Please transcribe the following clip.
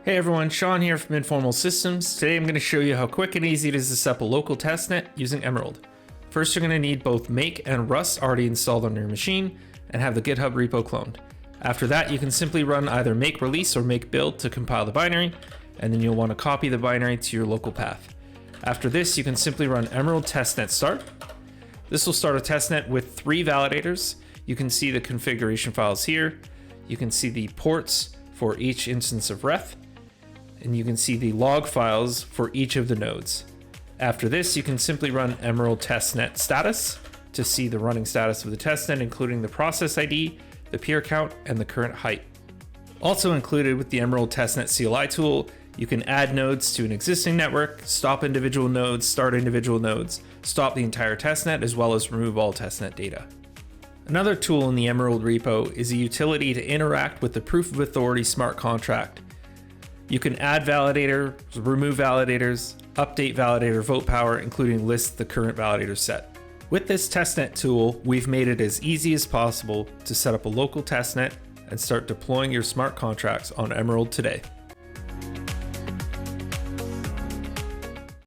Hey everyone, Shawn here from Informal Systems. Today I'm going to show you how quick and easy it is to set up a local testnet using Emerald. First, you're going to need both Make and Rust already installed on your machine and have the GitHub repo cloned. After that, you can simply run either make release or make build to compile the binary, and then you'll want to copy the binary to your local path. After this, you can simply run Emerald testnet start. This will start a testnet with 3 validators. You can see the configuration files here. You can see the ports for each instance of ref, and you can see the log files for each of the nodes. After this, you can simply run Emerald testnet status to see the running status of the testnet, including the process ID, the peer count, and the current height. Also included with the Emerald testnet CLI tool, you can add nodes to an existing network, stop individual nodes, start individual nodes, stop the entire testnet, as well as remove all testnet data. Another tool in the Emerald repo is a utility to interact with the proof of authority smart contract. You can add validators, remove validators, update validator vote power, including list the current validator set. With this testnet tool, we've made it as easy as possible to set up a local testnet and start deploying your smart contracts on Emerald today.